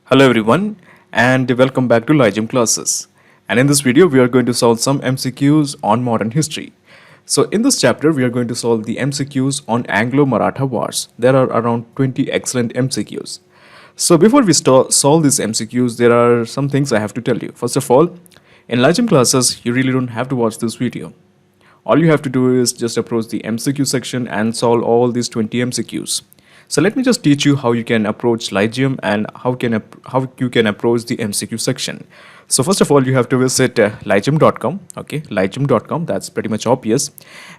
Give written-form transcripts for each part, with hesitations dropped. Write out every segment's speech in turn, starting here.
Hello everyone and welcome back to Lygem classes. And in this video we are going to solve some MCQs on modern history. So in this chapter we are going to solve the MCQs on Anglo-Maratha wars. There are around 20 excellent MCQs. So before we solve these MCQs, there are some things I have to tell you. First of all, in Lygem classes you really don't have to watch this video. All you have to do is just approach the MCQ section and solve all these 20 MCQs. So let me just teach you how you can approach Lygium and how you can approach the MCQ section. So first of all, you have to visit Lygem.com. Okay, Lygem.com. That's pretty much obvious.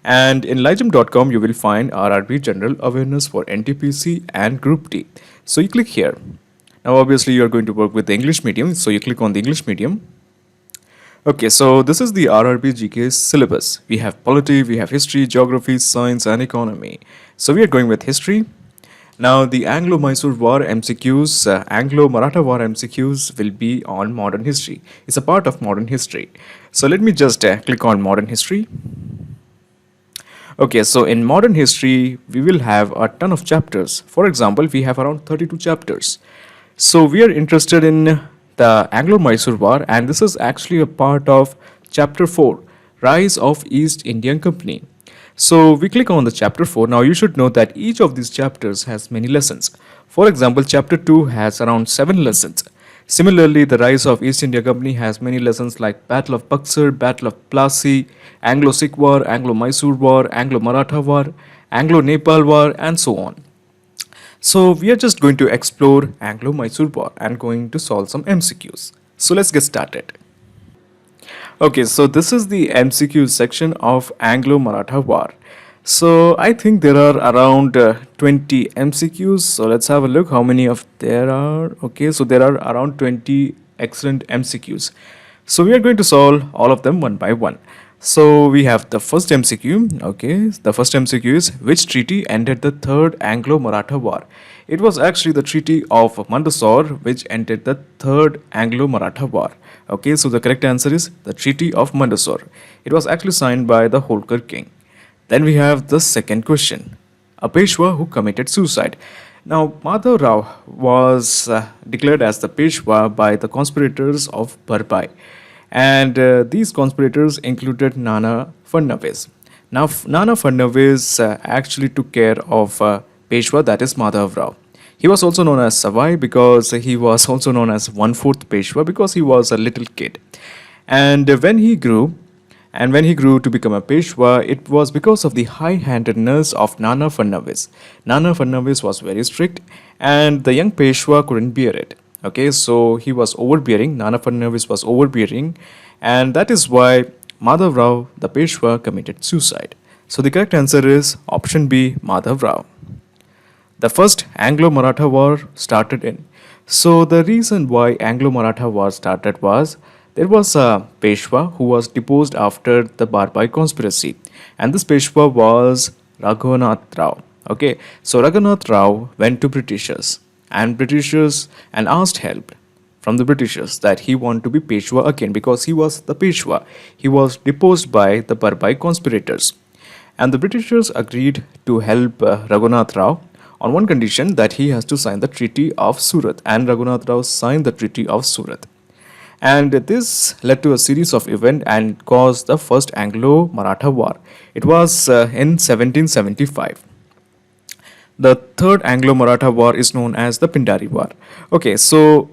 And in Lygem.com, you will find RRB General Awareness for NTPC and Group D. So you click here. Now, obviously, you are going to work with the English medium. So you click on the English medium. Okay, so this is the RRB GK syllabus. We have polity, we have history, geography, science, and economy. So we are going with history. Now, the Anglo-Mysore War MCQs, Anglo-Maratha War MCQs will be on modern history. It's a part of modern history. So let me just click on modern history. Okay, so in modern history, we will have a ton of chapters. For example, we have around 32 chapters. So we are interested in the Anglo-Mysore War, and this is actually a part of chapter 4, Rise of East Indian Company. So we click on the chapter 4. Now you should know that each of these chapters has many lessons. For example, chapter 2 has around 7 lessons. Similarly, the Rise of East India Company has many lessons like Battle of Buxar, Battle of Plassey, Anglo-Sikh War, Anglo-Mysore War, Anglo-Maratha War, Anglo-Nepal War, and so on. So we are just going to explore Anglo-Mysore War and going to solve some MCQs. So let's get started. Okay, so this is the MCQ section of Anglo-Maratha War. So I think there are around 20 MCQs. So let's have a look how many of there are. Okay, so there are around 20 excellent MCQs. So we are going to solve all of them one by one. So we have the first MCQ. Okay, the first MCQ is which treaty ended the Third Anglo-Maratha War? It was actually the Treaty of Mandsaur which ended the Third Anglo-Maratha War. Okay, so the correct answer is the Treaty of Mandsaur. It was actually signed by the Holkar king. Then we have the second question. A Peshwa who committed suicide. Now, Madhav Rao was declared as the Peshwa by the conspirators of Barbai. And these conspirators included Nana Fadnavis. Now, Nana Fadnavis actually took care of Peshwa, that is Madhav Rao. He was also known as Savai because he was also known as 1/4 Peshwa because he was a little kid. And when he grew to become a Peshwa, it was because of the high-handedness of Nana Fadnavis. Nana Fadnavis was very strict and the young Peshwa couldn't bear it. Okay, so he was overbearing, Nana Fadnavis was overbearing, and that is why Madhav Rao, the Peshwa, committed suicide. So the correct answer is option B, Madhav Rao. The first Anglo-Maratha War started in. So the reason why Anglo-Maratha War started was there was a Peshwa who was deposed after the Barbai conspiracy, and this Peshwa was Raghunath Rao. Okay, so Raghunath Rao went to Britishers and asked help from the Britishers that he wanted to be Peshwa again because he was the Peshwa. He was deposed by the Barbai conspirators, and the Britishers agreed to help Raghunath Rao on one condition that he has to sign the Treaty of Surat, and Raghunath Rao signed the Treaty of Surat. And this led to a series of events and caused the first Anglo-Maratha War. It was in 1775. The third Anglo-Maratha War is known as the Pindari War. Okay, so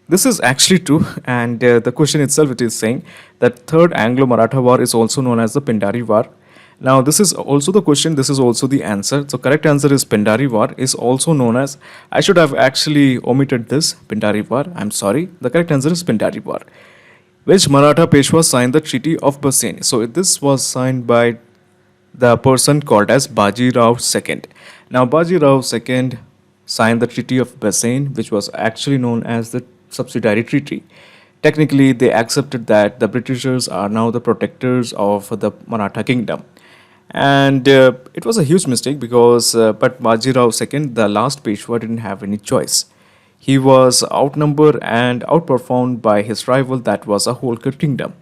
this is actually true, and the question itself it is saying that third Anglo-Maratha War is also known as the Pindari War. Now this is also the question, this is also the answer. So correct answer is Pindari War is also known as, I should have actually omitted this, Pindari War, I'm sorry. The correct answer is Pindari War. Which Maratha Peshwa signed the Treaty of Bassein? So this was signed by the person called as Baji Rao II. Now Baji Rao II signed the Treaty of Bassein, which was actually known as the subsidiary treaty. Technically, they accepted that the Britishers are now the protectors of the Maratha kingdom. And it was a huge mistake because, but Baji Rao II, the last Peshwa, didn't have any choice. He was outnumbered and outperformed by his rival, that was a Holkar kingdom.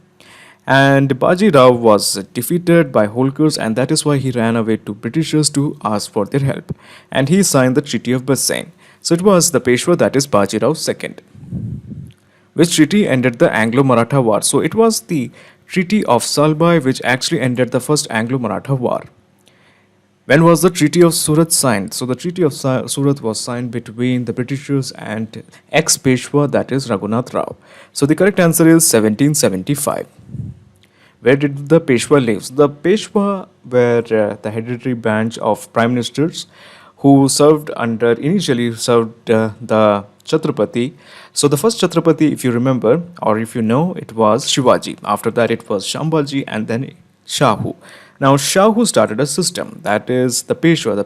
And Baji Rao was defeated by Holkars, and that is why he ran away to Britishers to ask for their help. And he signed the Treaty of Bassein. So it was the Peshwa, that is Baji Rao II. Which treaty ended the Anglo-Maratha War? So it was the Treaty of Salbai which actually ended the first Anglo-Maratha War. When was the Treaty of Surat signed? So the Treaty of Surat was signed between the Britishers and ex-Peshwa, that is Raghunath Rao. So the correct answer is 1775. Where did the Peshwa live? The Peshwa were the hereditary branch of prime ministers who initially served the Chhatrapati. So the first Chhatrapati, if you remember or if you know, it was Shivaji. After that, it was Shambhaji and then Shahu. Now Shahu started a system, that is the Peshwa. The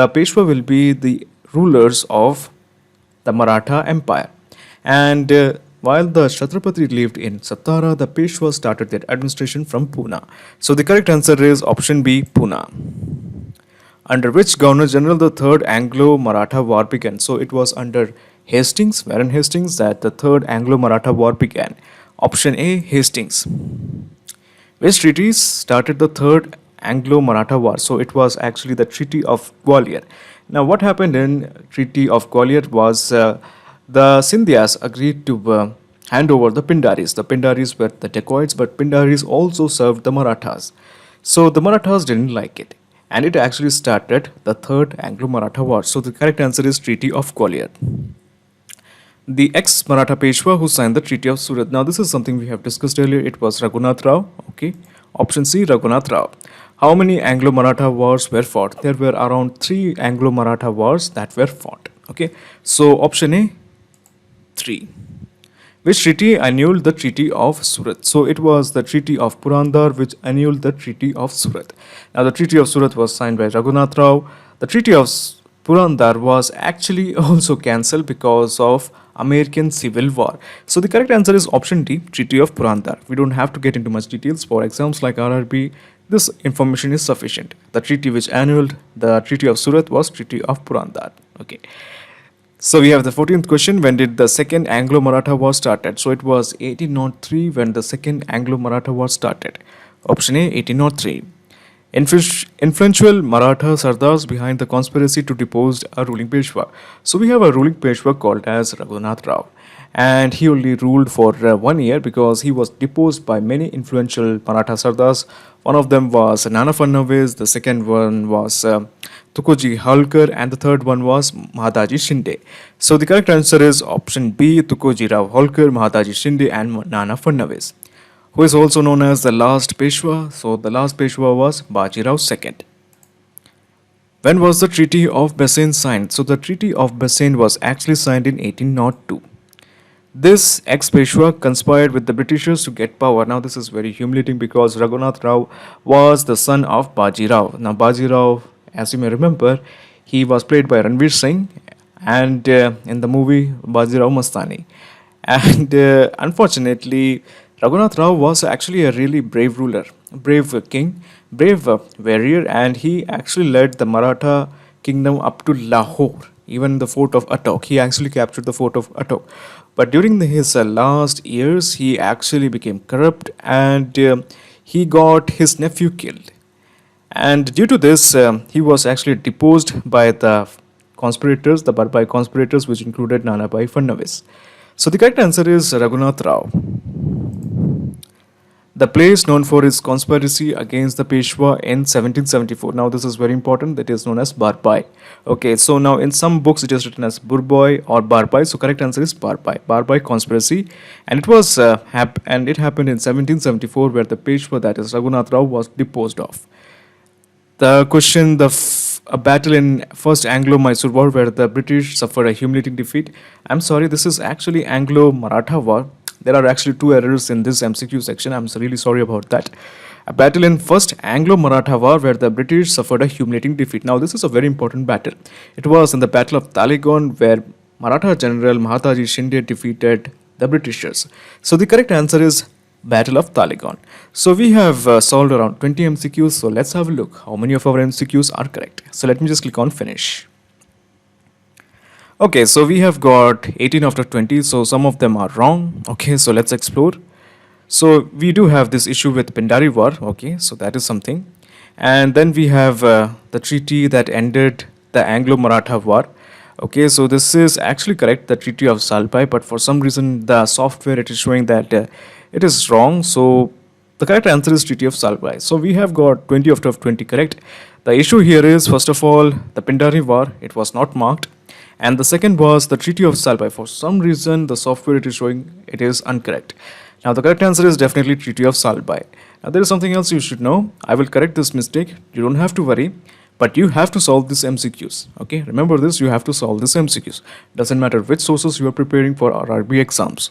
Peshwa will be the rulers of the Maratha Empire. And while the Chhatrapati lived in Satara, the Peshwa started their administration from Pune. So the correct answer is option B, Pune. Under which Governor General the Third Anglo-Maratha War began? So it was under Hastings, Warren Hastings, that the Third Anglo-Maratha War began. Option A, Hastings. Which treaty started the Third Anglo-Maratha War? So it was actually the Treaty of Gwalior. Now what happened in Treaty of Gwalior was the Scindias agreed to hand over the Pindaris. The Pindaris were the dacoits, but Pindaris also served the Marathas. So the Marathas didn't like it, and it actually started the Third Anglo-Maratha War. So the correct answer is Treaty of Gwalior. The ex-Maratha Peshwa who signed the Treaty of Surat. Now this is something we have discussed earlier. It was Raghunath Rao. Okay. Option C, Raghunath Rao. How many Anglo-Maratha wars were fought? There were around 3 Anglo-Maratha wars that were fought. Okay. So option A, 3. Which treaty annulled the Treaty of Surat? So it was the Treaty of Purandar which annulled the Treaty of Surat. Now the Treaty of Surat was signed by Raghunath Rao. The Treaty of Purandar was actually also cancelled because of American Civil War. So the correct answer is option D, Treaty of Purandar. We don't have to get into much details for exams like RRB. This information is sufficient. The treaty which annulled the Treaty of Surat was Treaty of Purandar. Okay. So we have the 14th question. When did the Second Anglo-Maratha War started? So it was 1803 when the Second Anglo-Maratha War started. Option A, 1803. Influential Maratha Sardars behind the conspiracy to depose a ruling Peshwa. So we have a ruling Peshwa called as Raghunath Rao, and he only ruled for 1 year because he was deposed by many influential Maratha Sardars. One of them was Nana Fadnavis, the second one was Tukoji Holkar, and the third one was Mahadaji Shinde. So the correct answer is option B, Tukoji Rao Holkar, Mahadaji Shinde, and Nana Fadnavis, who is also known as the last Peshwa. So the last Peshwa was Baji Rao II. When was the Treaty of Bassein signed? So the Treaty of Bassein was actually signed in 1802. This ex-Peshwa conspired with the Britishers to get power. Now this is very humiliating because Raghunath Rao was the son of Baji Rao. Now Baji Rao, as you may remember, he was played by Ranveer Singh, and in the movie Baji Rao Mastani. And unfortunately, Raghunath Rao was actually a really brave ruler, brave king, brave warrior, and he actually led the Maratha kingdom up to Lahore, even the fort of Attock. He actually captured the fort of Attock. But during his last years, he actually became corrupt, and he got his nephew killed. And due to this, he was actually deposed by the conspirators, the Barbai conspirators, which included Nanabai Fadnavis. So the correct answer is Raghunath Rao. The place known for its conspiracy against the Peshwa in 1774. Now this is very important. That is known as Barbai. Okay, so now in some books it is written as Burbai or Barbai. So correct answer is Barbai. Barbai conspiracy, and it was it happened in 1774 where the Peshwa, that is Raghunath Rao, was deposed of. The question: a battle in First Anglo-Mysore War where the British suffered a humiliating defeat. I'm sorry, this is actually Anglo-Maratha War. There are actually 2 errors in this MCQ section. I'm really sorry about that. A battle in First Anglo-Maratha War where the British suffered a humiliating defeat. Now this is a very important battle. It was in the Battle of Talegaon where Maratha General Mahadaji Shinde defeated the Britishers. So the correct answer is Battle of Talegaon. So we have solved around 20 MCQs. So let's have a look how many of our MCQs are correct. So let me just click on finish. Okay, so we have got 18 out of 20, so some of them are wrong. Okay, so let's explore. So we do have this issue with Pindari War. Okay, so that is something. And then we have the treaty that ended the Anglo-Maratha War. Okay, so this is actually correct, the Treaty of Salbai, but for some reason the software it is showing that it is wrong. So the correct answer is Treaty of Salbai. So we have got 20 out of 20 correct. The issue here is, first of all, the Pindari War, it was not marked. And the second was the Treaty of Salbai. For some reason, the software it is showing it is incorrect. Now the correct answer is definitely Treaty of Salbai. Now there is something else you should know. I will correct this mistake. You don't have to worry. But you have to solve this MCQs. Okay, remember this, you have to solve this MCQs. Doesn't matter which sources you are preparing for RRB exams.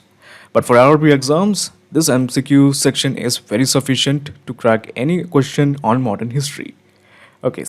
But for RRB exams, this MCQ section is very sufficient to crack any question on modern history. Okay,